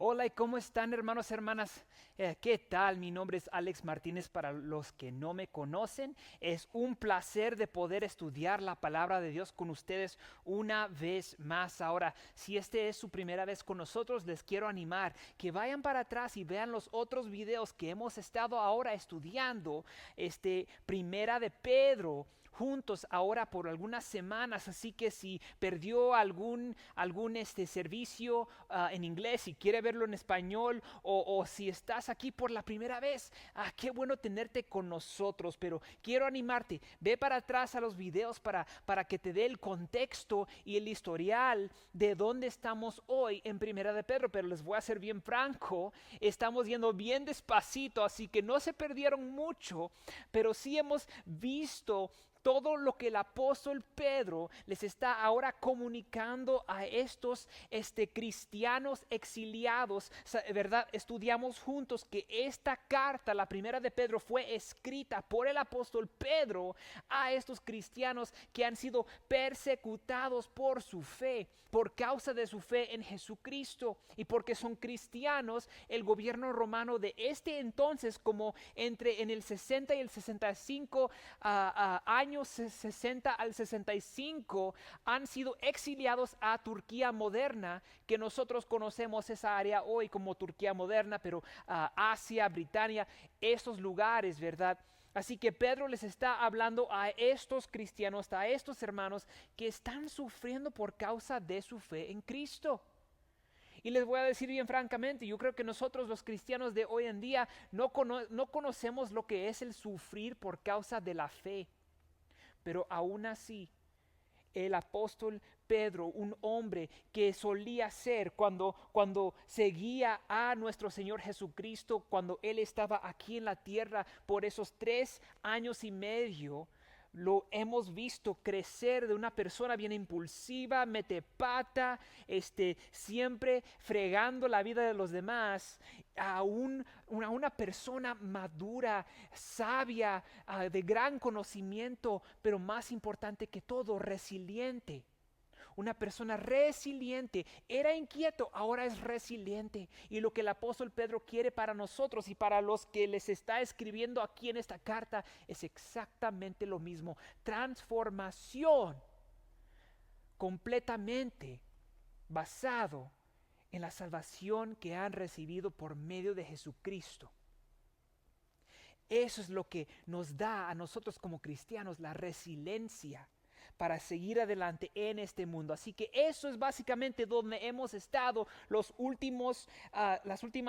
Hola, ¿y cómo están, hermanos, hermanas? ¿Qué tal? Mi nombre es Alex Martínez. Para los que no me conocen, es un placer de poder estudiar la palabra de Dios con ustedes una vez más. Ahora, si este es su primera vez con nosotros, les quiero animar que vayan para atrás y vean los otros videos que hemos estado ahora estudiando, Primera de Pedro, juntos ahora por algunas semanas. Así que si perdió algún servicio en inglés y quiere verlo en español, o si estás aquí por la primera vez, qué bueno tenerte con nosotros. Pero quiero animarte, ve para atrás a los videos para que te dé el contexto y el historial de dónde estamos hoy en Primera de Pedro. Pero les voy a ser bien franco, estamos yendo bien despacito, así que no se perdieron mucho, pero sí hemos visto todo lo que el apóstol Pedro les está ahora comunicando a estos cristianos exiliados, ¿verdad? Estudiamos juntos que esta carta, la primera de Pedro, fue escrita por el apóstol Pedro a estos cristianos que han sido persecutados por su fe, por causa de su fe en Jesucristo. Y porque son cristianos, el gobierno romano de entonces, como en el 60 y el 65 años 60 al 65, han sido exiliados a Turquía moderna, que nosotros conocemos esa área hoy como Turquía moderna, pero Asia, Britania, esos lugares, ¿verdad? Así que Pedro les está hablando a estos cristianos, a estos hermanos que están sufriendo por causa de su fe en Cristo. Y les voy a decir bien francamente, yo creo que nosotros los cristianos de hoy en día no conocemos lo que es el sufrir por causa de la fe. Pero aún así, el apóstol Pedro, un hombre que solía ser cuando seguía a nuestro Señor Jesucristo, cuando Él estaba aquí en la tierra por esos 3 años y medio, lo hemos visto crecer de una persona bien impulsiva, mete pata, siempre fregando la vida de los demás, a una persona madura, sabia, de gran conocimiento, pero más importante que todo, resiliente. Una persona resiliente. Era inquieto, ahora es resiliente. Y lo que el apóstol Pedro quiere para nosotros y para los que les está escribiendo aquí en esta carta es exactamente lo mismo. Transformación completamente basado en la salvación que han recibido por medio de Jesucristo. Eso es lo que nos da a nosotros como cristianos la resiliencia para seguir adelante en este mundo. Así que eso es básicamente donde hemos estado las últimas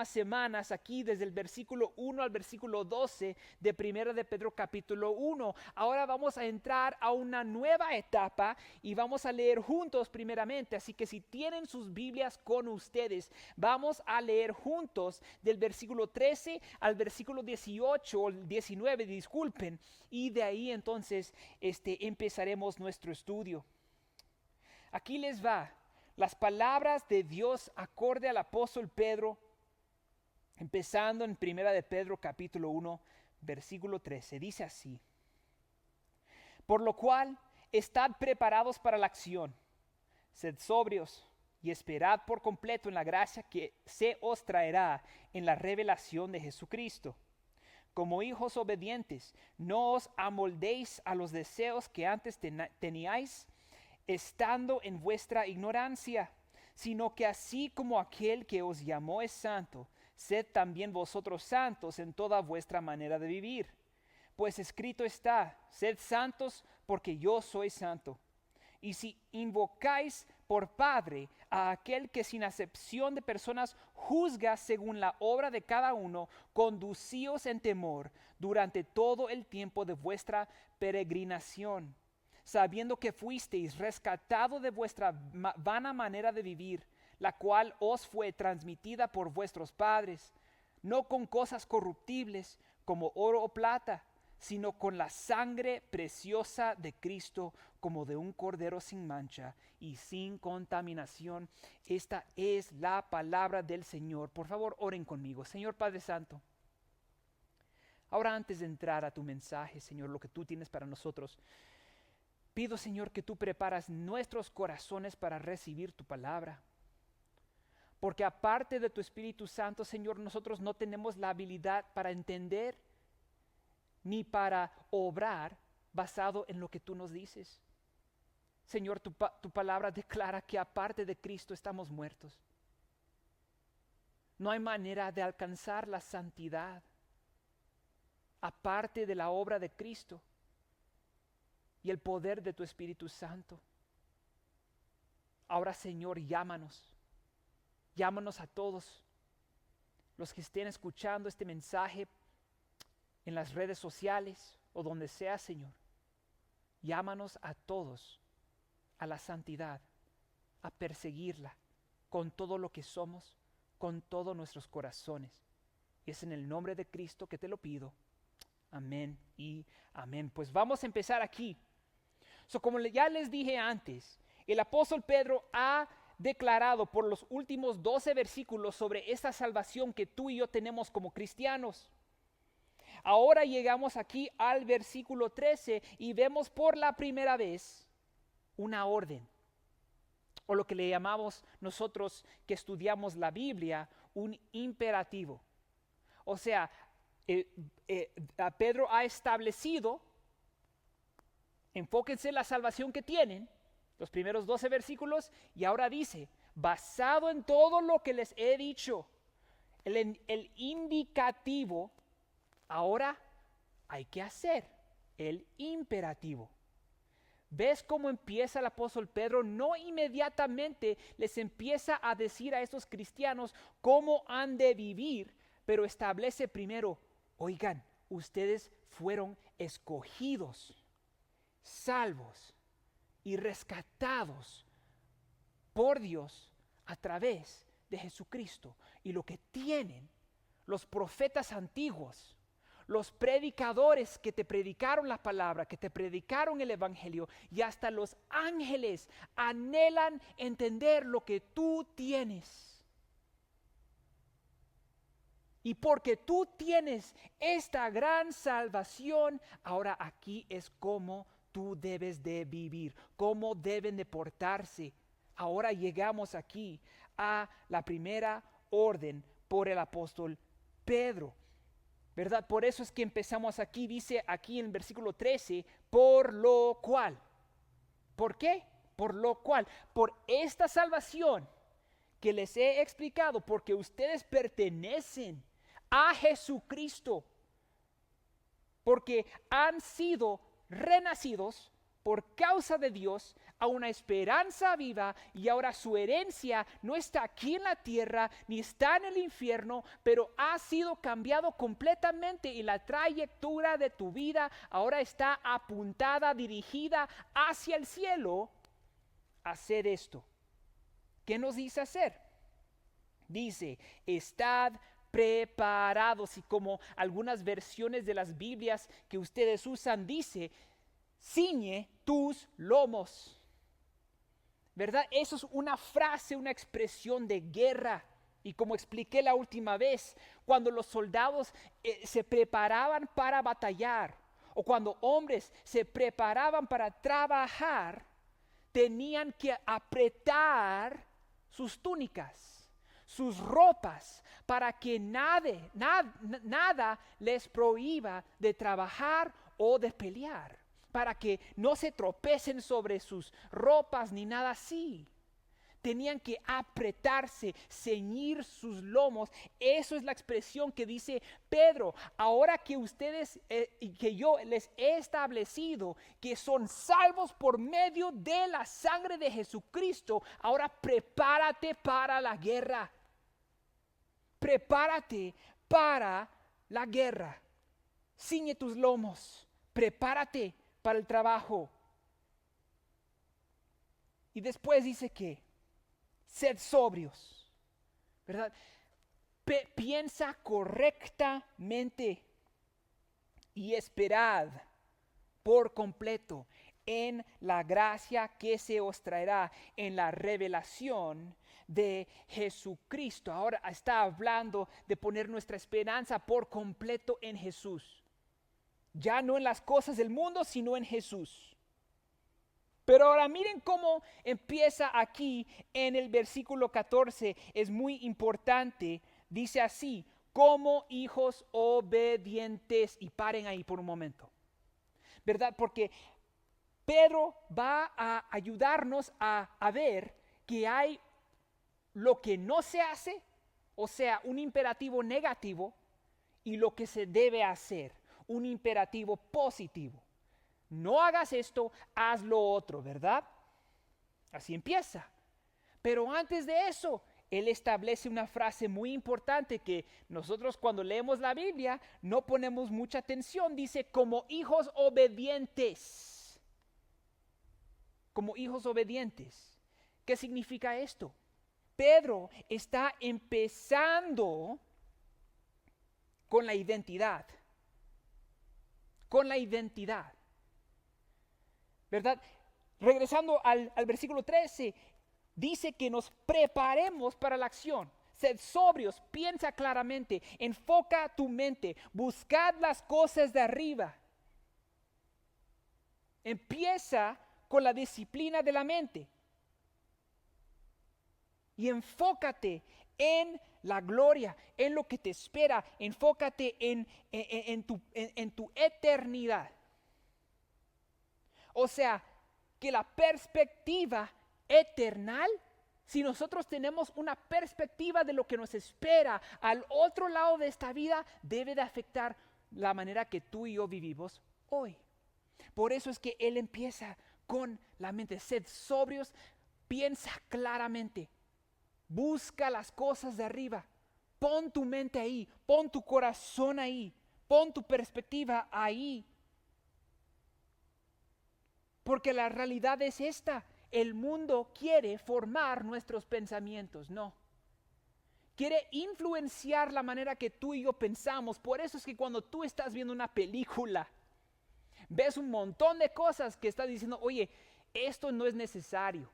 semanas, aquí desde el versículo 1 al versículo 12 de 1 de Pedro capítulo 1. Ahora vamos a entrar a una nueva etapa y vamos a leer juntos primeramente. Así que si tienen sus Biblias con ustedes, vamos a leer juntos del versículo 13 al versículo 18 o 19, disculpen, y de ahí entonces empezaremos nuestro estudio. Aquí les va las palabras de Dios acorde al apóstol Pedro, empezando en 1 de Pedro capítulo 1, versículo 13. Dice así: por lo cual, estad preparados para la acción, sed sobrios y esperad por completo en la gracia que se os traerá en la revelación de Jesucristo. Como hijos obedientes, no os amoldéis a los deseos que antes teníais, estando en vuestra ignorancia, sino que así como aquel que os llamó es santo, sed también vosotros santos en toda vuestra manera de vivir. Pues escrito está: sed santos porque yo soy santo. Y si invocáis por Padre a aquel que sin acepción de personas juzga según la obra de cada uno, conducíos en temor durante todo el tiempo de vuestra peregrinación, sabiendo que fuisteis rescatado de vuestra vana manera de vivir, la cual os fue transmitida por vuestros padres, no con cosas corruptibles como oro o plata, sino con la sangre preciosa de Cristo, como de un cordero sin mancha y sin contaminación. Esta es la palabra del Señor. Por favor, oren conmigo. Señor Padre Santo, ahora antes de entrar a tu mensaje, Señor, lo que tú tienes para nosotros, pido, Señor, que tú preparas nuestros corazones para recibir tu palabra. Porque aparte de tu Espíritu Santo, Señor, nosotros no tenemos la habilidad para entender ni para obrar basado en lo que tú nos dices. Señor, tu palabra declara que aparte de Cristo estamos muertos. No hay manera de alcanzar la santidad aparte de la obra de Cristo y el poder de tu Espíritu Santo. Ahora, Señor, llámanos a todos los que estén escuchando este mensaje en las redes sociales o donde sea, Señor. Llámanos a todos a la santidad, a perseguirla con todo lo que somos, con todos nuestros corazones. Y es en el nombre de Cristo que te lo pido. Amén y amén. Pues vamos a empezar aquí. Como ya les dije antes, el apóstol Pedro ha declarado por los últimos 12 versículos sobre esta salvación que tú y yo tenemos como cristianos. Ahora llegamos aquí al versículo 13 y vemos por la primera vez una orden, o lo que le llamamos nosotros que estudiamos la Biblia, un imperativo. O sea, Pedro ha establecido, enfóquense en la salvación que tienen, los primeros 12 versículos, y ahora dice, basado en todo lo que les he dicho, el indicativo, ahora hay que hacer el imperativo. ¿Ves cómo empieza el apóstol Pedro? No inmediatamente les empieza a decir a estos cristianos cómo han de vivir, pero establece primero, oigan, ustedes fueron escogidos, salvos y rescatados por Dios a través de Jesucristo. Y lo que tienen los profetas antiguos, los predicadores que te predicaron la palabra, que te predicaron el evangelio, y hasta los ángeles anhelan entender lo que tú tienes. Y porque tú tienes esta gran salvación, ahora aquí es como tú debes de vivir, cómo deben de portarse. Ahora llegamos aquí a la primera orden por el apóstol Pedro, ¿verdad? Por eso es que empezamos aquí, dice aquí en el versículo 13, por lo cual. ¿Por qué? Por lo cual, por esta salvación que les he explicado, porque ustedes pertenecen a Jesucristo, porque han sido renacidos por causa de Dios a una esperanza viva, y ahora su herencia no está aquí en la tierra ni está en el infierno, pero ha sido cambiado completamente, y la trayectoria de tu vida ahora está apuntada, dirigida hacia el cielo. Haced esto. ¿Qué nos dice hacer? Dice, estad preparados, y como algunas versiones de las Biblias que ustedes usan dice, ciñe tus lomos, ¿verdad? Eso es una frase, una expresión de guerra. Y como expliqué la última vez, cuando los soldados se preparaban para batallar, o cuando hombres se preparaban para trabajar, tenían que apretar sus túnicas, sus ropas, para que nada les prohíba de trabajar o de pelear, para que no se tropecen sobre sus ropas ni nada así. Tenían que apretarse, ceñir sus lomos. Eso es la expresión que dice Pedro. Ahora que ustedes y que yo les he establecido que son salvos por medio de la sangre de Jesucristo, ahora prepárate para la guerra. Prepárate para la guerra. Ciñe tus lomos. Prepárate para el trabajo. Y después dice que sed sobrios, ¿verdad? Piensa correctamente y esperad por completo en la gracia que se os traerá en la revelación de Jesucristo. Ahora está hablando de poner nuestra esperanza por completo en Jesús. Ya no en las cosas del mundo, sino en Jesús. Pero ahora miren cómo empieza aquí en el versículo 14. Es muy importante. Dice así, como hijos obedientes. Y paren ahí por un momento, ¿verdad? Porque Pedro va a ayudarnos a ver que hay lo que no se hace, o sea, un imperativo negativo, y lo que se debe hacer, un imperativo positivo. No hagas esto, haz lo otro, ¿verdad? Así empieza. Pero antes de eso, él establece una frase muy importante que nosotros cuando leemos la Biblia no ponemos mucha atención. Dice, como hijos obedientes. Como hijos obedientes. ¿Qué significa esto? Pedro está empezando con la identidad. Con la identidad. ¿Verdad? Regresando al versículo 13, dice que nos preparemos para la acción. Sed sobrios, piensa claramente, enfoca tu mente, buscad las cosas de arriba. Empieza con la disciplina de la mente. Y enfócate en la gloria, en lo que te espera. Enfócate en tu eternidad. O sea, que la perspectiva eternal, si nosotros tenemos una perspectiva de lo que nos espera al otro lado de esta vida, debe de afectar la manera que tú y yo vivimos hoy. Por eso es que él empieza con la mente. Sed sobrios, piensa claramente, busca las cosas de arriba, pon tu mente ahí, pon tu corazón ahí, pon tu perspectiva ahí. Porque la realidad es esta, el mundo quiere formar nuestros pensamientos, no. Quiere influenciar la manera que tú y yo pensamos. Por eso es que cuando tú estás viendo una película, ves un montón de cosas que estás diciendo, oye, esto no es necesario.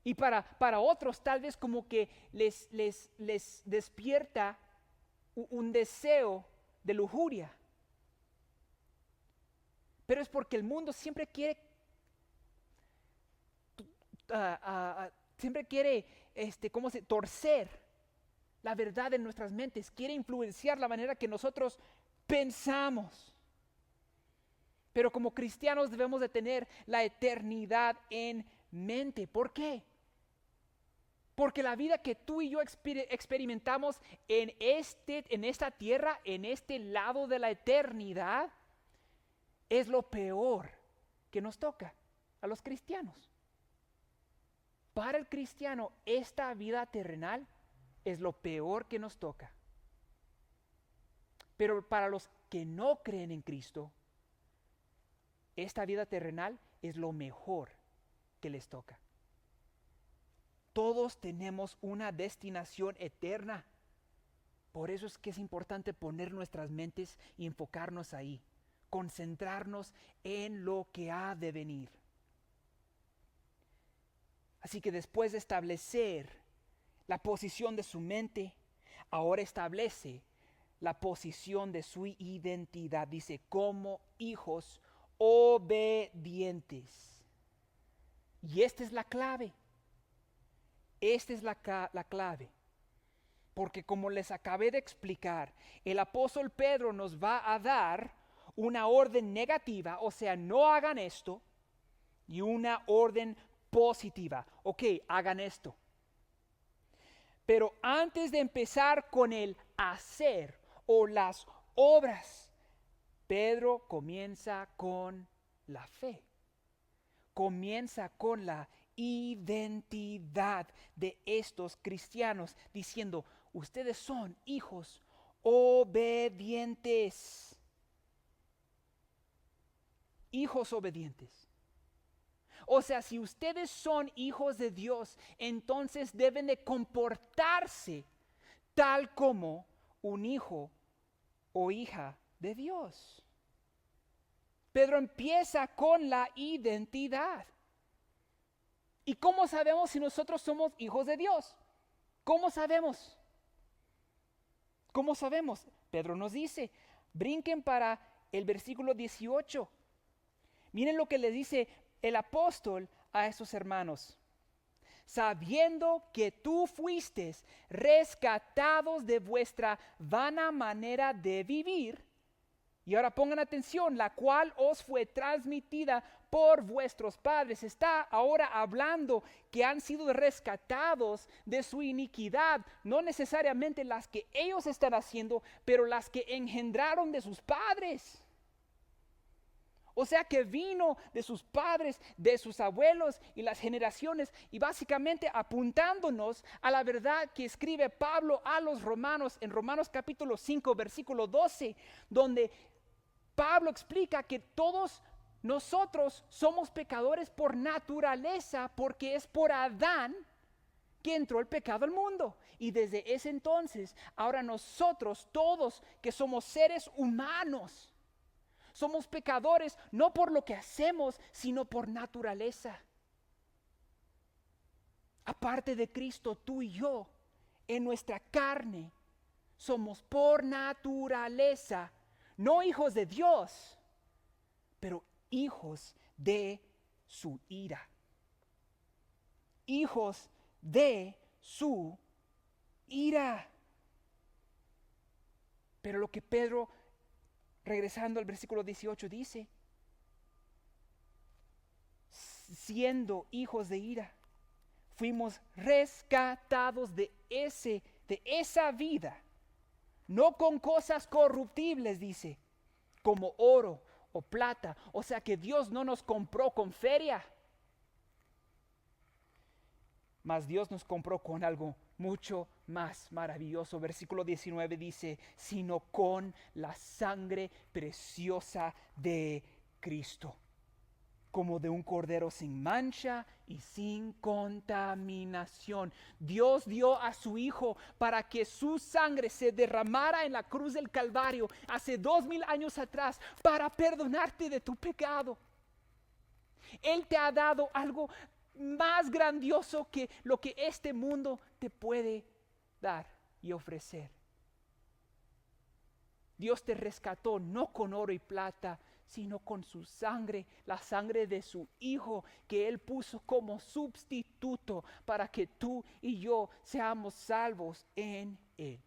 Y para otros tal vez como que les despierta un deseo de lujuria. Pero es porque el mundo siempre quiere, torcer la verdad en nuestras mentes. Quiere influenciar la manera que nosotros pensamos. Pero como cristianos debemos de tener la eternidad en mente. ¿Por qué? Porque la vida que tú y yo experimentamos en esta tierra, en este lado de la eternidad, es lo peor que nos toca a los cristianos. Para el cristiano, esta vida terrenal es lo peor que nos toca. Pero para los que no creen en Cristo, esta vida terrenal es lo mejor que les toca. Todos tenemos una destinación eterna. Por eso es que es importante poner nuestras mentes y enfocarnos ahí. Concentrarnos en lo que ha de venir. Así que después de establecer la posición de su mente, ahora establece la posición de su identidad. Dice, como hijos obedientes. Y esta es la clave. Esta es la clave. Porque como les acabé de explicar, el apóstol Pedro nos va a dar una orden negativa, o sea, no hagan esto, y una orden positiva. Ok, hagan esto. Pero antes de empezar con el hacer o las obras, Pedro comienza con la fe. Comienza con la identidad de estos cristianos, diciendo, ustedes son hijos obedientes. Hijos obedientes. O sea, si ustedes son hijos de Dios, entonces deben de comportarse tal como un hijo o hija de Dios. Pedro empieza con la identidad. ¿Y cómo sabemos si nosotros somos hijos de Dios? ¿Cómo sabemos? ¿Cómo sabemos? Pedro nos dice, brinquen para el versículo 18. Miren lo que le dice el apóstol a esos hermanos: sabiendo que tú fuiste rescatados de vuestra vana manera de vivir. Y ahora pongan atención, la cual os fue transmitida por vuestros padres. Está ahora hablando que han sido rescatados de su iniquidad, no necesariamente las que ellos están haciendo, pero las que engendraron de sus padres. O sea que vino de sus padres, de sus abuelos y las generaciones, y básicamente apuntándonos a la verdad que escribe Pablo a los romanos en Romanos capítulo 5, versículo 12, donde Pablo explica que todos nosotros somos pecadores por naturaleza, porque es por Adán que entró el pecado al mundo. Y desde ese entonces, ahora nosotros todos que somos seres humanos, somos pecadores no por lo que hacemos, sino por naturaleza. Aparte de Cristo, tú y yo, en nuestra carne, somos por naturaleza, no hijos de Dios, pero hijos de su ira. Hijos de su ira. Pero lo que Pedro, regresando al versículo 18, dice: siendo hijos de ira, fuimos rescatados de esa vida, no con cosas corruptibles, dice, como oro o plata. O sea que Dios no nos compró con feria, mas Dios nos compró con algo mucho más maravilloso. Versículo 19 dice: sino con la sangre preciosa de Cristo, como de un cordero sin mancha y sin contaminación. Dios dio a su Hijo para que su sangre se derramara en la cruz del Calvario hace 2000 años atrás, para perdonarte de tu pecado. Él te ha dado algo más grandioso que lo que este mundo te puede dar y ofrecer. Dios te rescató no con oro y plata, sino con su sangre, la sangre de su Hijo, que Él puso como sustituto para que tú y yo seamos salvos en Él.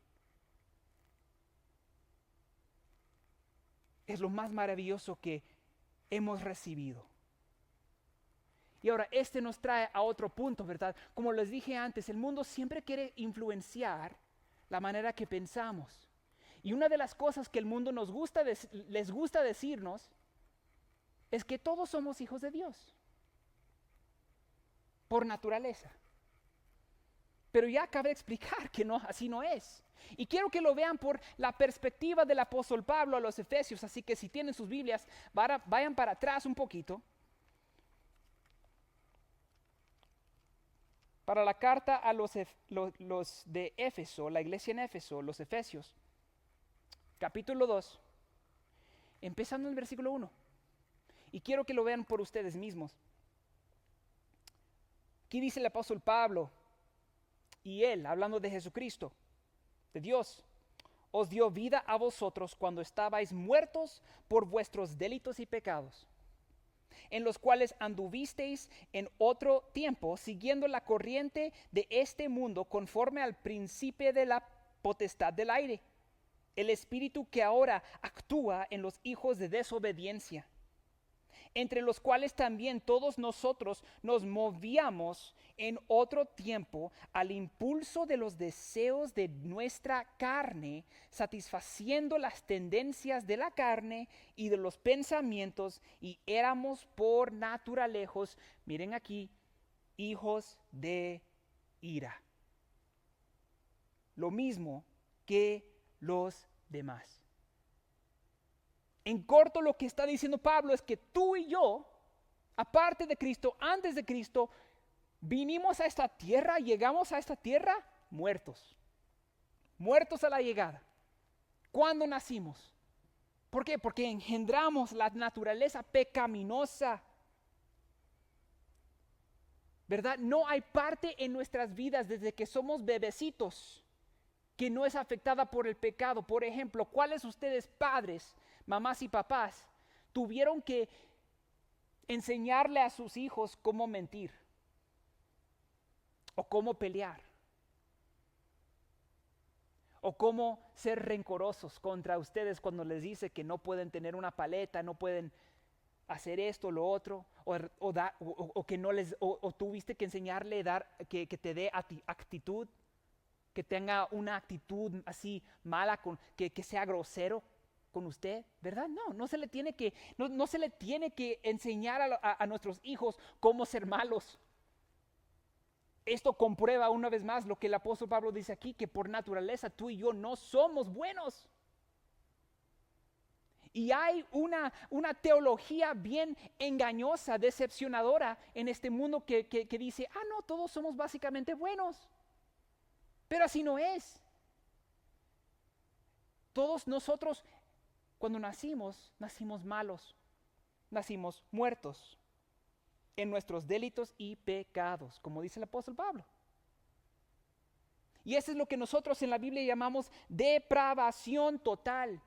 Es lo más maravilloso que hemos recibido. Y ahora nos trae a otro punto, ¿verdad? Como les dije antes, el mundo siempre quiere influenciar la manera que pensamos. Y una de las cosas que el mundo les gusta decirnos es que todos somos hijos de Dios, por naturaleza. Pero ya acabé de explicar que no, así no es. Y quiero que lo vean por la perspectiva del apóstol Pablo a los Efesios. Así que si tienen sus Biblias, vayan para atrás un poquito. Para la carta a los de Éfeso, la iglesia en Éfeso, los Efesios, capítulo 2, empezando en el versículo 1. Y quiero que lo vean por ustedes mismos. Aquí dice el apóstol Pablo, y él, hablando de Jesucristo, de Dios, os dio vida a vosotros cuando estabais muertos por vuestros delitos y pecados, en los cuales anduvisteis en otro tiempo, siguiendo la corriente de este mundo, conforme al príncipe de la potestad del aire, el espíritu que ahora actúa en los hijos de desobediencia, entre los cuales también todos nosotros nos movíamos en otro tiempo al impulso de los deseos de nuestra carne, satisfaciendo las tendencias de la carne y de los pensamientos, y éramos por naturaleza, miren aquí, hijos de ira. Lo mismo que los demás. En corto, lo que está diciendo Pablo es que tú y yo, aparte de Cristo, antes de Cristo, vinimos a esta tierra, llegamos a esta tierra muertos. Muertos a la llegada. ¿Cuándo nacimos? ¿Por qué? Porque engendramos la naturaleza pecaminosa. ¿Verdad? No hay parte en nuestras vidas desde que somos bebecitos que no es afectada por el pecado. Por ejemplo, ¿cuáles ustedes padres, mamás y papás, tuvieron que enseñarle a sus hijos cómo mentir o cómo pelear o cómo ser rencorosos contra ustedes cuando les dice que no pueden tener una paleta, no pueden hacer esto, lo otro, o que no les, o tuviste que enseñarle que te dé actitud, que tenga una actitud así mala, que sea grosero con usted, ¿verdad? No se le tiene que enseñar a nuestros hijos cómo ser malos. Esto comprueba una vez más lo que el apóstol Pablo dice aquí, que por naturaleza tú y yo no somos buenos. Y hay una teología bien engañosa, decepcionadora en este mundo que dice, no, todos somos básicamente buenos. Pero así no es. Todos nosotros, cuando nacimos malos, nacimos muertos en nuestros delitos y pecados, como dice el apóstol Pablo. Y eso es lo que nosotros en la Biblia llamamos depravación total.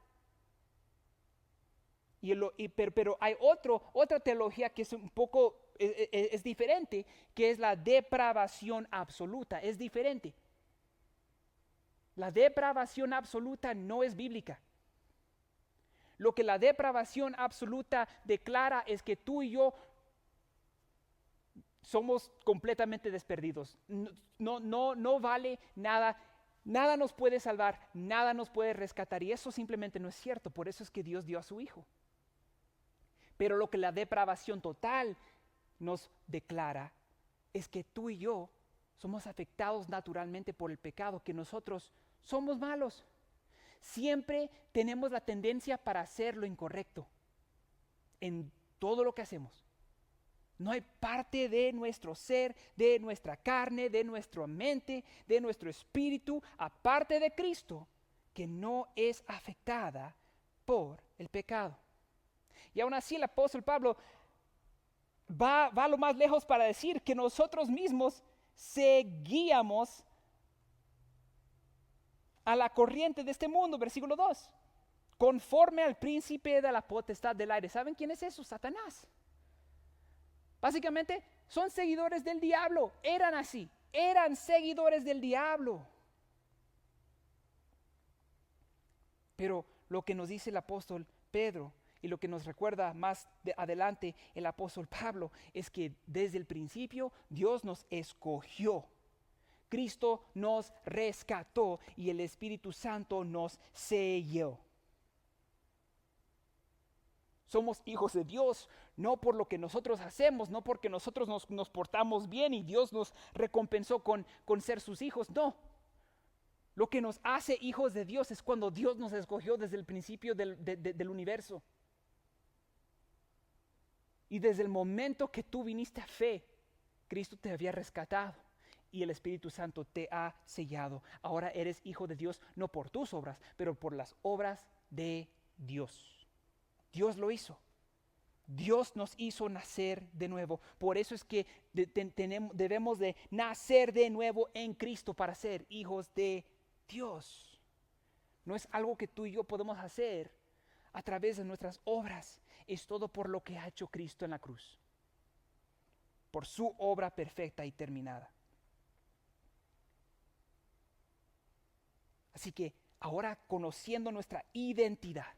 Pero hay otra teología que es un poco es diferente, que es la depravación absoluta. Es diferente. La depravación absoluta no es bíblica. Lo que la depravación absoluta declara es que tú y yo somos completamente desperdidos. No vale nada. Nada nos puede salvar, nada nos puede rescatar. Y eso simplemente no es cierto. Por eso es que Dios dio a su Hijo. Pero lo que la depravación total nos declara es que tú y yo somos afectados naturalmente por el pecado, que nosotros somos malos. Siempre tenemos la tendencia para hacer lo incorrecto en todo lo que hacemos. No hay parte de nuestro ser, de nuestra carne, de nuestra mente, de nuestro espíritu, aparte de Cristo, que no es afectada por el pecado. Y aún así el apóstol Pablo va lo más lejos para decir que nosotros mismos seguíamos a la corriente de este mundo, versículo 2, conforme al príncipe de la potestad del aire. ¿Saben quién es eso? Satanás. Básicamente son seguidores del diablo, eran seguidores del diablo. Pero lo que nos dice el apóstol Pedro y lo que nos recuerda más adelante el apóstol Pablo es que desde el principio Dios nos escogió. Cristo nos rescató y el Espíritu Santo nos selló. Somos hijos de Dios, no por lo que nosotros hacemos, no porque nosotros nos portamos bien y Dios nos recompensó con ser sus hijos, no. Lo que nos hace hijos de Dios es cuando Dios nos escogió desde el principio del universo. Y desde el momento que tú viniste a fe, Cristo te había rescatado y el Espíritu Santo te ha sellado. Ahora eres hijo de Dios no por tus obras, pero por las obras de Dios. Dios lo hizo. Dios nos hizo nacer de nuevo. Por eso es que debemos de nacer de nuevo en Cristo para ser hijos de Dios. No es algo que tú y yo podemos hacer a través de nuestras obras. Es todo por lo que ha hecho Cristo en la cruz. Por su obra perfecta y terminada. Así que ahora, conociendo nuestra identidad,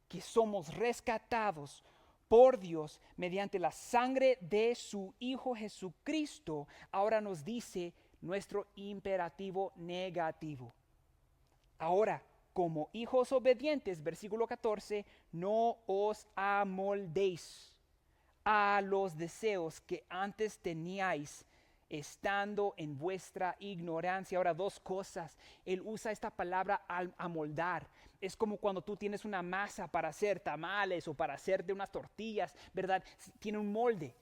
que somos rescatados por Dios mediante la sangre de su Hijo Jesucristo, ahora nos dice nuestro imperativo negativo. Ahora, como hijos obedientes, versículo 14, no os amoldéis a los deseos que antes teníais estando en vuestra ignorancia. Ahora, dos cosas. Él usa esta palabra amoldar. Es como cuando tú tienes una masa para hacer tamales o para hacerte unas tortillas, ¿verdad? Tiene un molde.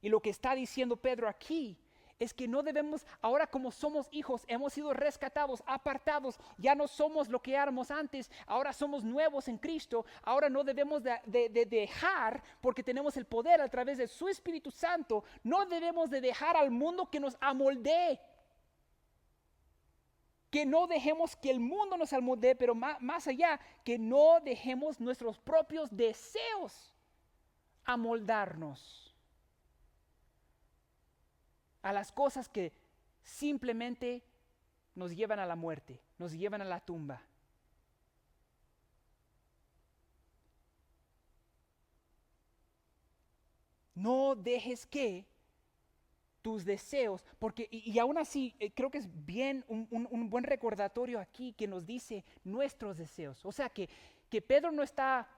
Y lo que está diciendo Pedro aquí es que no debemos, ahora como somos hijos, hemos sido rescatados, apartados, ya no somos lo que éramos antes, ahora somos nuevos en Cristo, ahora no debemos de dejar, porque tenemos el poder a través de su Espíritu Santo, no debemos de dejar al mundo que nos amoldee. Que no dejemos que el mundo nos amoldee, pero más allá, que no dejemos nuestros propios deseos amoldarnos a las cosas que simplemente nos llevan a la muerte, nos llevan a la tumba. No dejes que tus deseos, porque y aún así creo que es bien un buen recordatorio aquí que nos dice nuestros deseos. O sea que Pedro no está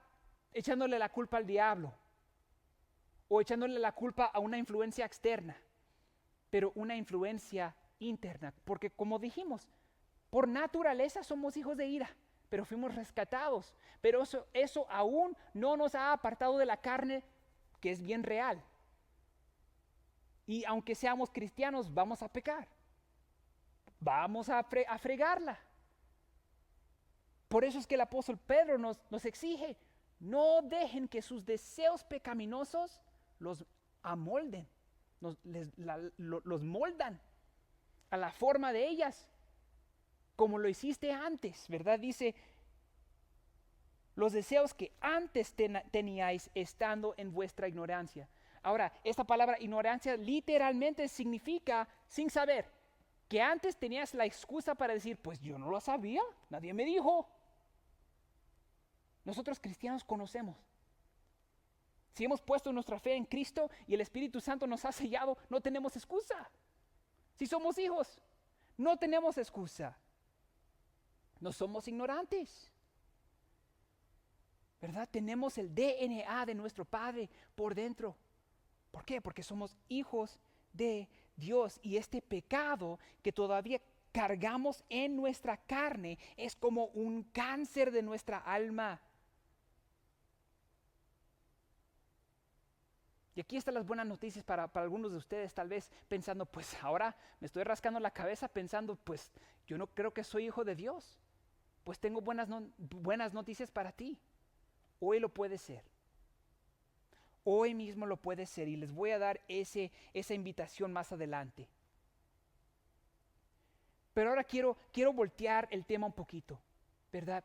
echándole la culpa al diablo o echándole la culpa a una influencia externa, pero una influencia interna, porque como dijimos, por naturaleza somos hijos de ira, pero fuimos rescatados, pero eso aún no nos ha apartado de la carne, que es bien real. Y aunque seamos cristianos, vamos a pecar, vamos a fregarla. Por eso es que el apóstol Pedro nos exige, no dejen que sus deseos pecaminosos los amolden, los moldan a la forma de ellas, como lo hiciste antes, ¿verdad? Dice, los deseos que antes teníais estando en vuestra ignorancia. Ahora, esta palabra ignorancia literalmente significa sin saber, que antes tenías la excusa para decir, pues yo no lo sabía, nadie me dijo. Nosotros cristianos conocemos. Si hemos puesto nuestra fe en Cristo y el Espíritu Santo nos ha sellado, no tenemos excusa. Si somos hijos, no tenemos excusa. No somos ignorantes, ¿verdad? Tenemos el DNA de nuestro Padre por dentro. ¿Por qué? Porque somos hijos de Dios y este pecado que todavía cargamos en nuestra carne es como un cáncer de nuestra alma. Y aquí están las buenas noticias para algunos de ustedes, tal vez pensando, pues ahora me estoy rascando la cabeza pensando, pues yo no creo que soy hijo de Dios. Pues tengo buenas noticias para ti. Hoy lo puede ser. Hoy mismo lo puede ser y les voy a dar esa invitación más adelante. Pero ahora quiero voltear el tema un poquito, ¿verdad?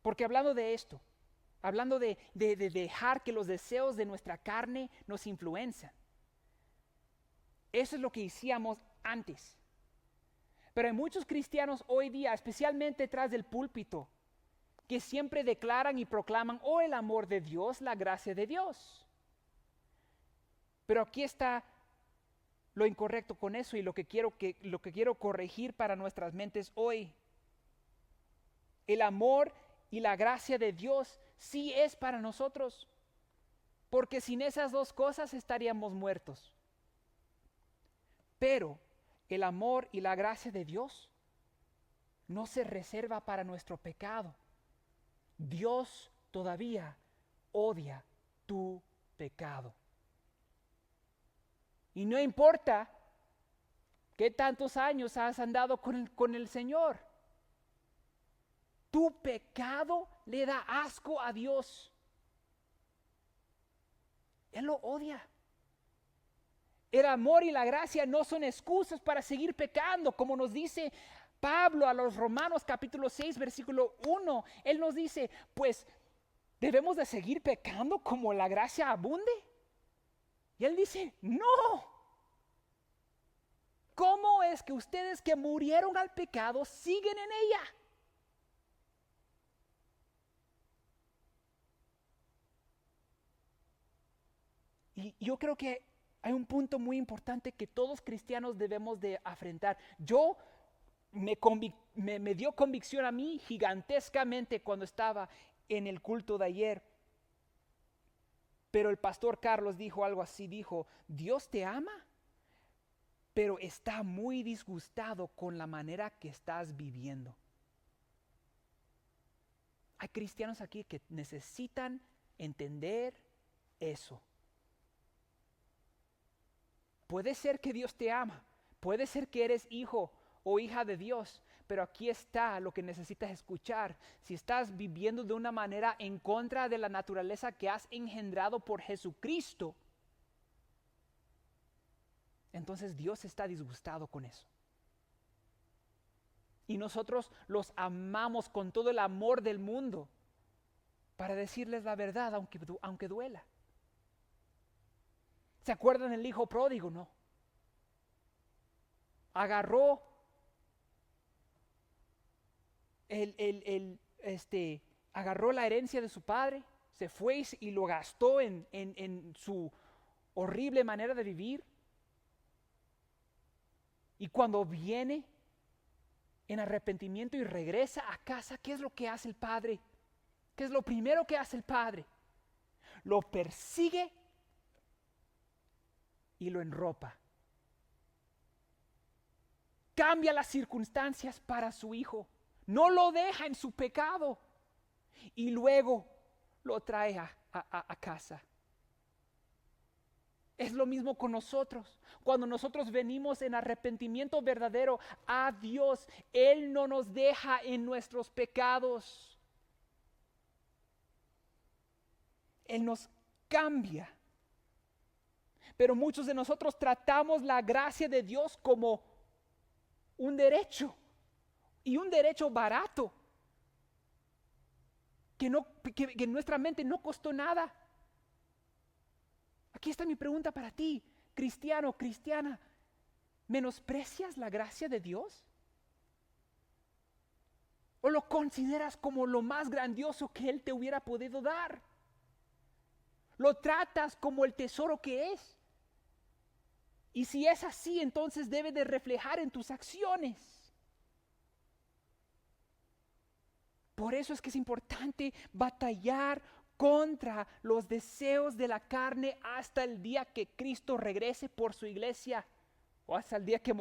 Porque hablando de esto, hablando de dejar que los deseos de nuestra carne nos influencien. Eso es lo que hacíamos antes. Pero hay muchos cristianos hoy día, especialmente detrás del púlpito, que siempre declaran y proclaman el amor de Dios, la gracia de Dios. Pero aquí está lo incorrecto con eso y lo que quiero corregir para nuestras mentes hoy. El amor y la gracia de Dios sí es para nosotros, porque sin esas dos cosas estaríamos muertos. Pero el amor y la gracia de Dios no se reserva para nuestro pecado. Dios todavía odia tu pecado. Y no importa qué tantos años has andado con el Señor, tu pecado le da asco a Dios. Él lo odia. El amor y la gracia no son excusas para seguir pecando, como nos dice Pablo a los Romanos capítulo 6 versículo 1. Él nos dice, pues, ¿debemos de seguir pecando como la gracia abunde? Y él dice, no. ¿Cómo es que ustedes que murieron al pecado siguen en ella? Y yo creo que hay un punto muy importante que todos cristianos debemos de afrontar. Me dio convicción a mí gigantescamente cuando estaba en el culto de ayer. Pero el pastor Carlos dijo algo así, dijo, Dios te ama, pero está muy disgustado con la manera que estás viviendo. Hay cristianos aquí que necesitan entender eso. Puede ser que Dios te ama, puede ser que eres hijo o hija de Dios, pero aquí está lo que necesitas escuchar. Si estás viviendo de una manera en contra de la naturaleza que has engendrado por Jesucristo, entonces Dios está disgustado con eso. Y nosotros los amamos con todo el amor del mundo. para decirles la verdad aunque duela. ¿Se acuerdan del hijo pródigo? No. Agarró agarró la herencia de su padre, se fue y lo gastó en su horrible manera de vivir. Y cuando viene en arrepentimiento y regresa a casa, ¿qué es lo que hace el padre? ¿Qué es lo primero que hace el padre? Lo persigue y lo enropa. Cambia las circunstancias para su hijo. No lo deja en su pecado. Y luego lo trae a casa. Es lo mismo con nosotros. Cuando nosotros venimos en arrepentimiento verdadero a Dios, Él no nos deja en nuestros pecados. Él nos cambia. Pero muchos de nosotros tratamos la gracia de Dios como un derecho, y un derecho barato, que en nuestra mente no costó nada. Aquí está mi pregunta para ti, cristiano, cristiana. ¿Menosprecias la gracia de Dios? ¿O lo consideras como lo más grandioso que Él te hubiera podido dar? ¿Lo tratas como el tesoro que es? Y si es así, entonces debe de reflejar en tus acciones. Por eso es que es importante batallar contra los deseos de la carne hasta el día que Cristo regrese por su iglesia, o hasta el día que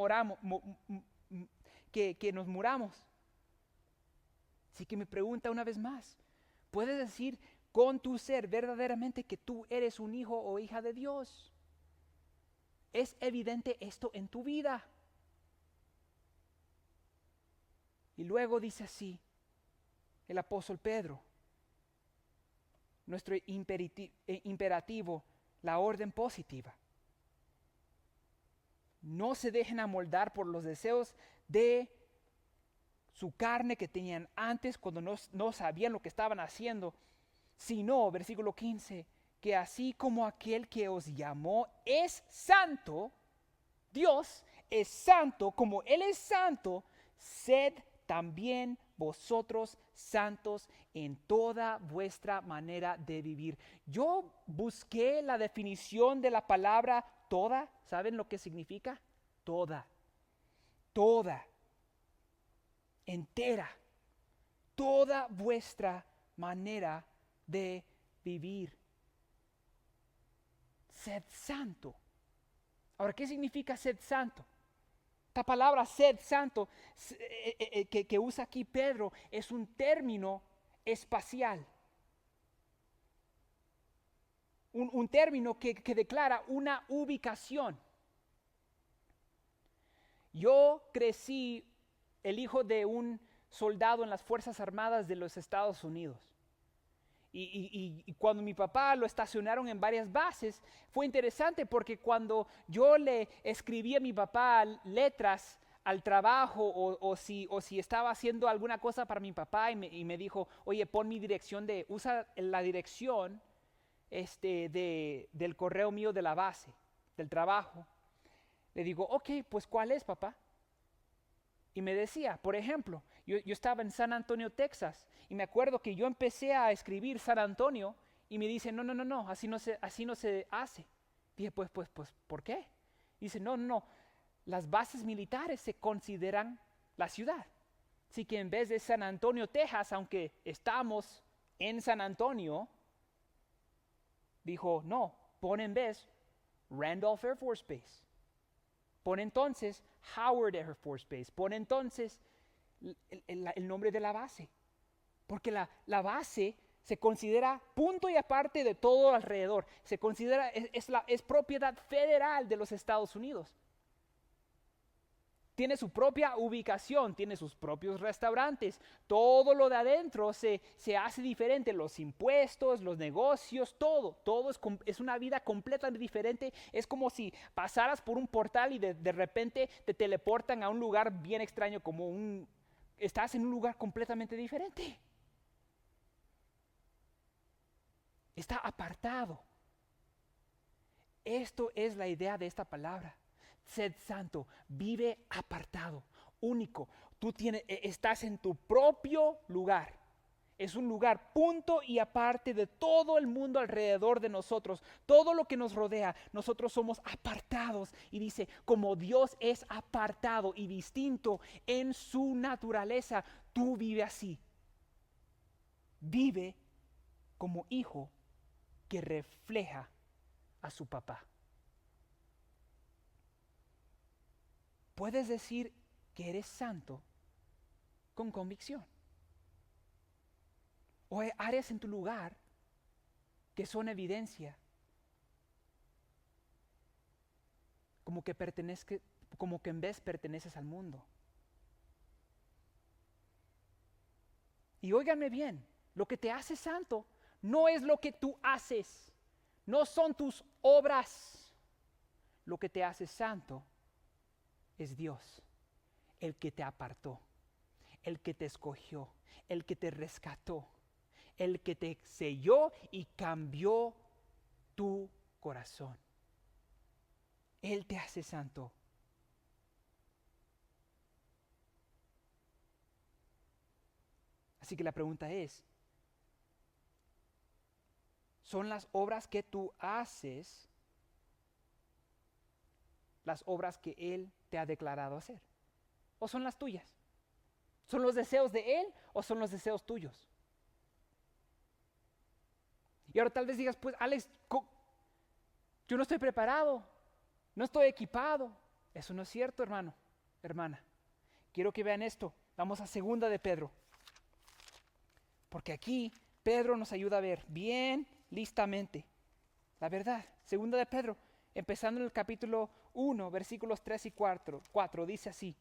que nos muramos. Así que me pregunta una vez más, ¿puedes decir con tu ser verdaderamente que tú eres un hijo o hija de Dios? ¿Es evidente esto en tu vida? Y luego dice así el apóstol Pedro, nuestro imperativo, la orden positiva. No se dejen amoldar por los deseos de su carne que tenían antes cuando no sabían lo que estaban haciendo, sino, versículo 15, que así como aquel que os llamó es santo, Dios es santo, como Él es santo, sed también vosotros santos en toda vuestra manera de vivir. Yo busqué la definición de la palabra toda. ¿Saben lo que significa? Toda, entera, toda vuestra manera de vivir. Sed santo. Ahora, ¿qué significa sed santo? Esta palabra sed santo que usa aquí Pedro es un término espacial. Un término que declara una ubicación. Yo crecí el hijo de un soldado en las Fuerzas Armadas de los Estados Unidos. Y cuando mi papá lo estacionaron en varias bases, fue interesante porque cuando yo le escribí a mi papá letras al trabajo o si estaba haciendo alguna cosa para mi papá y me dijo, oye, pon mi dirección usa la dirección del correo mío de la base, del trabajo. Le digo, ok, pues ¿cuál es, papá? Y me decía, por ejemplo, yo estaba en San Antonio, Texas, y me acuerdo que yo empecé a escribir San Antonio y me dice, no, así no se hace. Dije, pues, ¿por qué? Dice, no, las bases militares se consideran la ciudad. Así que en vez de San Antonio, Texas, aunque estamos en San Antonio, dijo, no, pon en vez Randolph Air Force Base. Pon entonces Howard Air Force Base. Pon entonces el nombre de la base. Porque la base se considera punto y aparte de todo alrededor. Se considera, es propiedad federal de los Estados Unidos. Tiene su propia ubicación, tiene sus propios restaurantes. Todo lo de adentro se hace diferente. Los impuestos, los negocios, todo es una vida completamente diferente. Es como si pasaras por un portal y de repente te teleportan a un lugar bien extraño, estás en un lugar completamente diferente. Está apartado. Esto es la idea de esta palabra. Sed santo, vive apartado, único. Tú estás en tu propio lugar. Es un lugar punto y aparte de todo el mundo alrededor de nosotros. Todo lo que nos rodea, nosotros somos apartados. Y dice, como Dios es apartado y distinto en su naturaleza, tú vive así. Vive como hijo que refleja a su papá. Puedes decir que eres santo con convicción. O hay áreas en tu lugar que son evidencia, como que en vez perteneces al mundo. Y óiganme bien, lo que te hace santo no es lo que tú haces, no son tus obras. Lo que te hace santo es Dios, el que te apartó, el que te escogió, el que te rescató, el que te selló y cambió tu corazón. Él te hace santo. Así que la pregunta es, ¿son las obras que tú haces las obras que Él te ha declarado hacer? ¿O son las tuyas? ¿Son los deseos de Él o son los deseos tuyos? Y ahora tal vez digas, pues Alex, yo no estoy preparado, no estoy equipado. Eso no es cierto, hermano, hermana. Quiero que vean esto. Vamos a 2 de Pedro. Porque aquí Pedro nos ayuda a ver bien listamente la verdad. 2 de Pedro, empezando en el capítulo 1, versículos 3 y 4, dice así.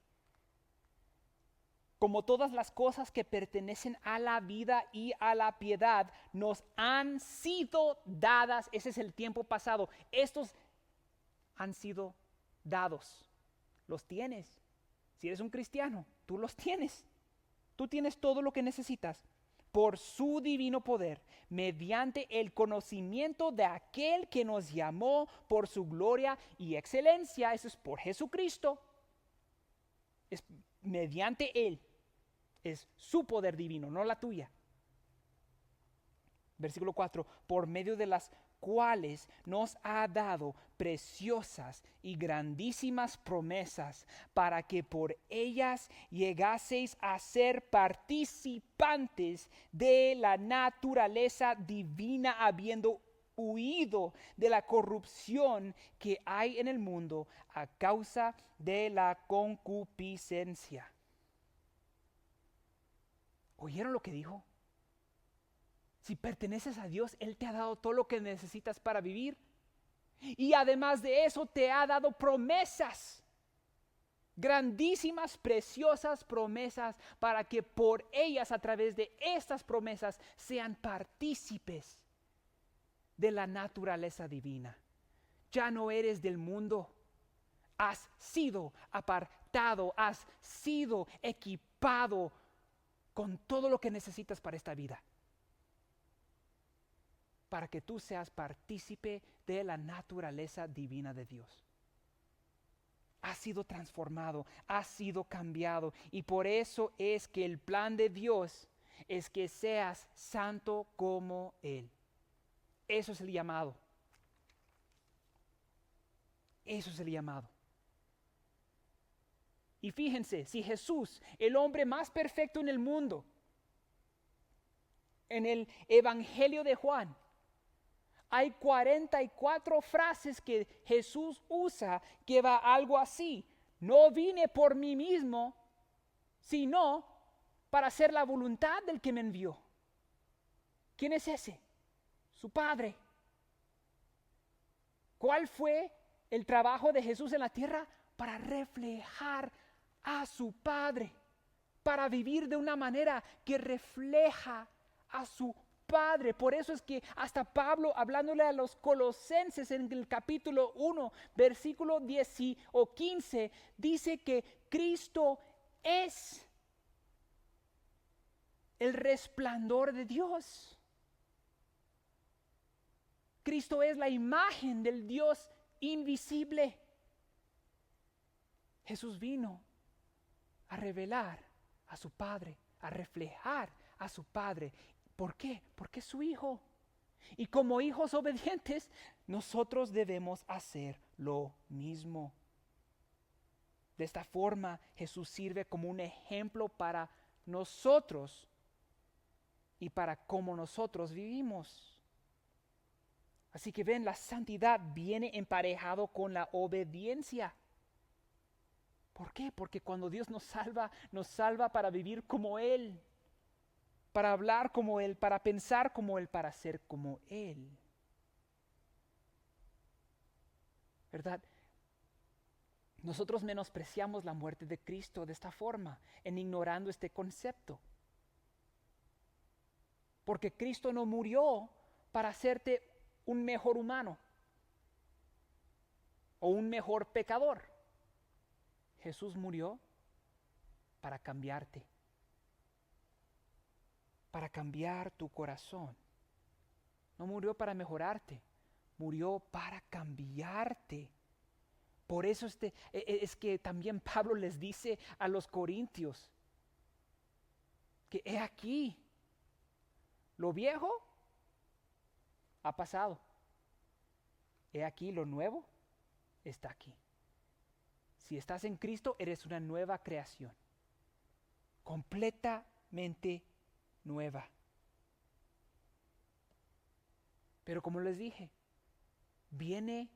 Como todas las cosas que pertenecen a la vida y a la piedad nos han sido dadas, ese es el tiempo pasado, estos han sido dados, los tienes. Si eres un cristiano, tú los tienes. Tú tienes todo lo que necesitas por su divino poder, mediante el conocimiento de aquel que nos llamó por su gloria y excelencia. Eso es por Jesucristo. Es mediante Él. Es su poder divino, no la tuya. Versículo 4, por medio de las cuales nos ha dado preciosas y grandísimas promesas, para que por ellas llegaseis a ser participantes de la naturaleza divina, habiendo huido de la corrupción que hay en el mundo a causa de la concupiscencia. ¿Oyeron lo que dijo? Si perteneces a Dios, Él te ha dado todo lo que necesitas para vivir. Y además de eso, te ha dado promesas. Grandísimas, preciosas promesas, para que por ellas, a través de estas promesas, sean partícipes de la naturaleza divina. Ya no eres del mundo. Has sido apartado, has sido equipado con todo lo que necesitas para esta vida, para que tú seas partícipe de la naturaleza divina de Dios. Has sido transformado, has sido cambiado, y por eso es que el plan de Dios es que seas santo como Él. Eso es el llamado. Eso es el llamado. Y fíjense, si Jesús, el hombre más perfecto en el mundo, en el Evangelio de Juan, hay 44 frases que Jesús usa que va algo así. No vine por mí mismo, sino para hacer la voluntad del que me envió. ¿Quién es ese? Su Padre. ¿Cuál fue el trabajo de Jesús en la tierra? Para reflejar a su Padre, para vivir de una manera que refleja a su Padre. Por eso es que hasta Pablo, hablándole a los colosenses en el capítulo 1, versículo 10 o 15, dice que Cristo es el resplandor de Dios. Cristo es la imagen del Dios invisible. Jesús vino a revelar a su Padre, a reflejar a su Padre. ¿Por qué? Porque es su Hijo. Y como hijos obedientes, nosotros debemos hacer lo mismo. De esta forma, Jesús sirve como un ejemplo para nosotros y para cómo nosotros vivimos. Así que ven, la santidad viene emparejado con la obediencia. ¿Por qué? Porque cuando Dios nos salva para vivir como Él, para hablar como Él, para pensar como Él, para ser como Él. ¿Verdad? Nosotros menospreciamos la muerte de Cristo de esta forma, en ignorando este concepto. Porque Cristo no murió para hacerte un mejor humano o un mejor pecador. Jesús murió para cambiarte, para cambiar tu corazón. No murió para mejorarte, murió para cambiarte. Por eso es que también Pablo les dice a los corintios que he aquí, lo viejo ha pasado. He aquí, lo nuevo está aquí. Si estás en Cristo, eres una nueva creación, completamente nueva. Pero como les dije, viene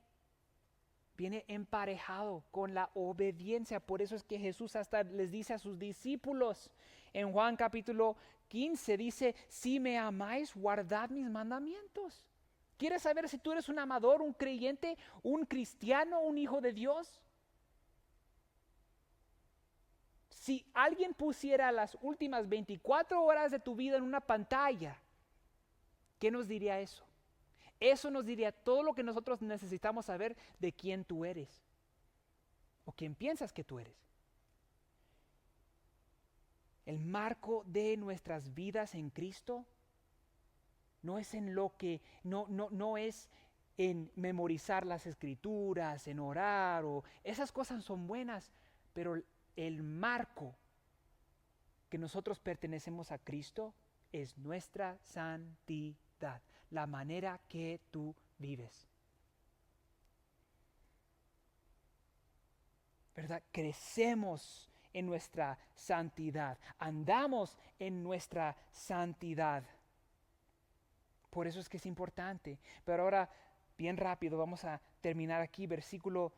emparejado con la obediencia. Por eso es que Jesús hasta les dice a sus discípulos en Juan capítulo 15, dice, si me amáis, guardad mis mandamientos. ¿Quieres saber si tú eres un amador, un creyente, un cristiano, un hijo de Dios? Si alguien pusiera las últimas 24 horas de tu vida en una pantalla, ¿qué nos diría eso? Eso nos diría todo lo que nosotros necesitamos saber de quién tú eres o quién piensas que tú eres. El marco de nuestras vidas en Cristo no es en lo que, no es en memorizar las escrituras, en orar, o esas cosas son buenas, pero el marco que nosotros pertenecemos a Cristo es nuestra santidad, la manera que tú vives. ¿Verdad? Crecemos en nuestra santidad, andamos en nuestra santidad. Por eso es que es importante. Pero ahora, bien rápido, vamos a terminar aquí. Versículo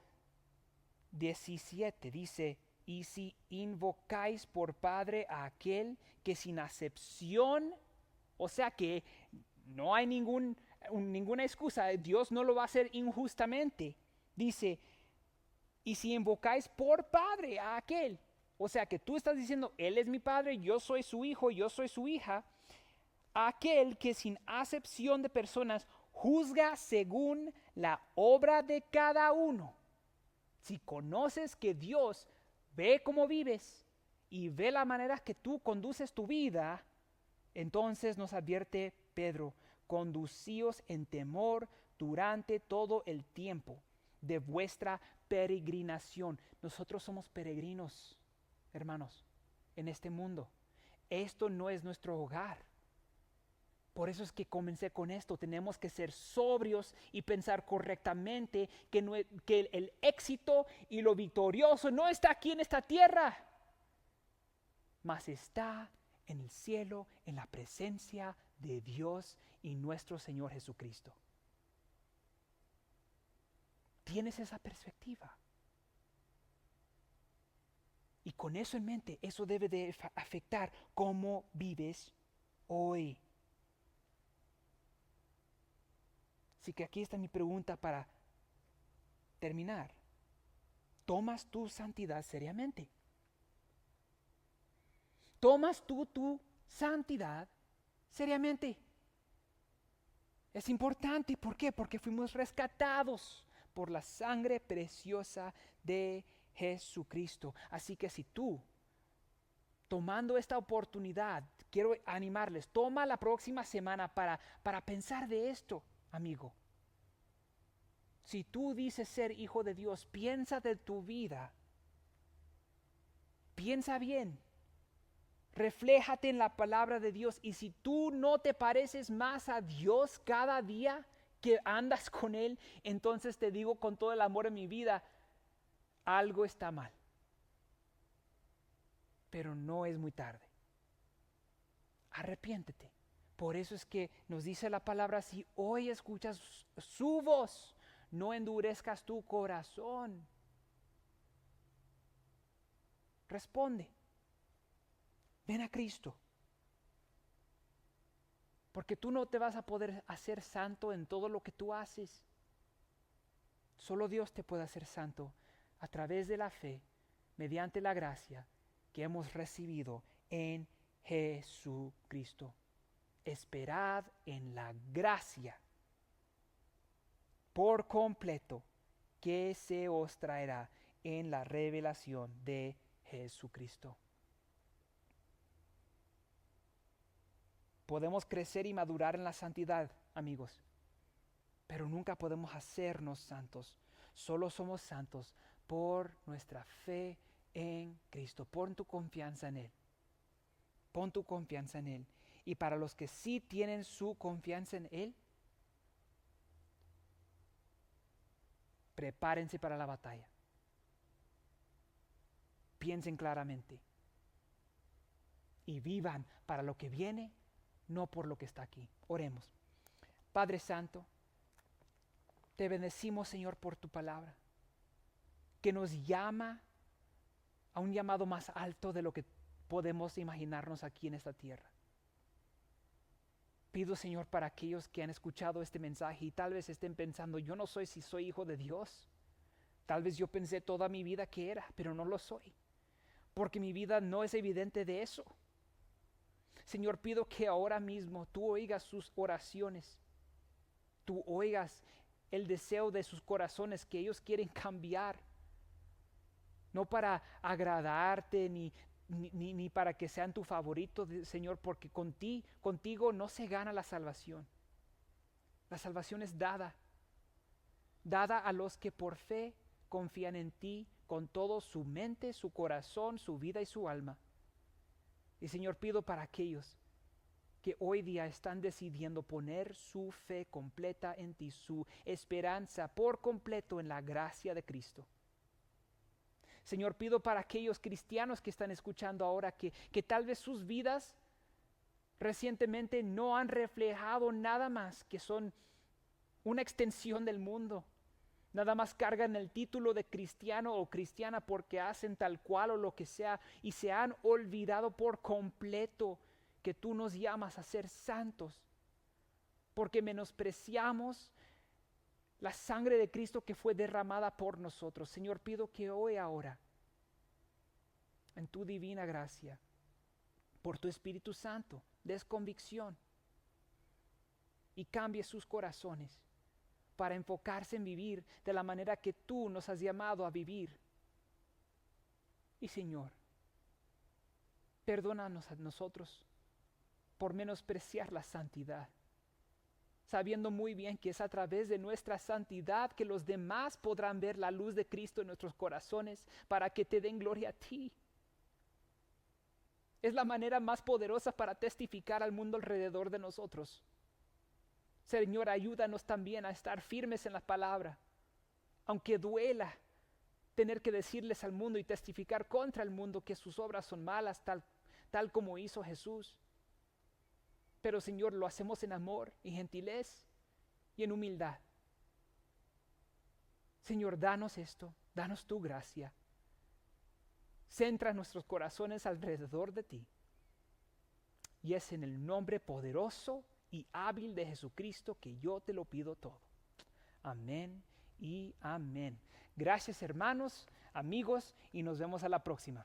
17 dice, y si invocáis por Padre a aquel que sin acepción, o sea que no hay ninguna excusa, Dios no lo va a hacer injustamente. Dice, y si invocáis por Padre a aquel, o sea que tú estás diciendo, Él es mi Padre, yo soy su hijo, yo soy su hija, aquel que sin acepción de personas juzga según la obra de cada uno. Si conoces que Dios ve cómo vives y ve la manera que tú conduces tu vida, entonces nos advierte Pedro, conducíos en temor durante todo el tiempo de vuestra peregrinación. Nosotros somos peregrinos, hermanos, en este mundo. Esto no es nuestro hogar. Por eso es que comencé con esto. Tenemos que ser sobrios y pensar correctamente que el éxito y lo victorioso no está aquí en esta tierra, mas está en el cielo, en la presencia de Dios y nuestro Señor Jesucristo. ¿Tienes esa perspectiva? Y con eso en mente, eso debe de afectar cómo vives hoy. Así que aquí está mi pregunta para terminar. ¿Tomas tu santidad seriamente? ¿Tomas tú tu santidad seriamente? Es importante. ¿Por qué? Porque fuimos rescatados por la sangre preciosa de Jesucristo. Así que si tú, tomando esta oportunidad, quiero animarles, toma la próxima semana para pensar de esto, amigo. Si tú dices ser hijo de Dios, piensa de tu vida. Piensa bien. Refléjate en la palabra de Dios. Y si tú no te pareces más a Dios cada día que andas con Él, entonces te digo con todo el amor en mi vida, algo está mal. Pero no es muy tarde. Arrepiéntete. Por eso es que nos dice la palabra, si hoy escuchas su voz, no endurezcas tu corazón. Responde. Ven a Cristo. Porque tú no te vas a poder hacer santo en todo lo que tú haces. Solo Dios te puede hacer santo a través de la fe, mediante la gracia que hemos recibido en Jesucristo. Esperad en la gracia por completo que se os traerá en la revelación de Jesucristo. Podemos crecer y madurar en la santidad, amigos, pero nunca podemos hacernos santos. Solo somos santos por nuestra fe en Cristo. Pon tu confianza en Él. Pon tu confianza en Él. Y para los que sí tienen su confianza en Él, prepárense para la batalla. Piensen claramente. Y vivan para lo que viene, no por lo que está aquí. Oremos. Padre Santo, te bendecimos, Señor, por tu palabra, que nos llama a un llamado más alto de lo que podemos imaginarnos aquí en esta tierra. Pido, Señor, para aquellos que han escuchado este mensaje y tal vez estén pensando, yo no sé si soy hijo de Dios. Tal vez yo pensé toda mi vida que era, pero no lo soy, porque mi vida no es evidente de eso. Señor, pido que ahora mismo tú oigas sus oraciones, tú oigas el deseo de sus corazones, que ellos quieren cambiar, no para agradarte ni para que sean tu favorito, Señor, porque contigo no se gana la salvación. La salvación es dada a los que por fe confían en ti con todo su mente, su corazón, su vida y su alma. Y Señor, pido para aquellos que hoy día están decidiendo poner su fe completa en ti, su esperanza por completo en la gracia de Cristo. Señor, pido para aquellos cristianos que están escuchando ahora que tal vez sus vidas recientemente no han reflejado nada más que son una extensión del mundo. Nada más cargan el título de cristiano o cristiana porque hacen tal cual o lo que sea y se han olvidado por completo que tú nos llamas a ser santos, porque menospreciamos la sangre de Cristo que fue derramada por nosotros. Señor, pido que hoy ahora, en tu divina gracia, por tu Espíritu Santo, des convicción y cambie sus corazones para enfocarse en vivir de la manera que tú nos has llamado a vivir. Y Señor, perdónanos a nosotros por menospreciar la santidad, sabiendo muy bien que es a través de nuestra santidad que los demás podrán ver la luz de Cristo en nuestros corazones para que te den gloria a ti. Es la manera más poderosa para testificar al mundo alrededor de nosotros. Señor, ayúdanos también a estar firmes en la palabra, aunque duela tener que decirles al mundo y testificar contra el mundo que sus obras son malas, tal como hizo Jesús. Pero Señor, lo hacemos en amor y gentilez y en humildad. Señor, danos esto, danos tu gracia. Centra nuestros corazones alrededor de ti. Y es en el nombre poderoso y hábil de Jesucristo que yo te lo pido todo. Amén y amén. Gracias, hermanos, amigos, y nos vemos a la próxima.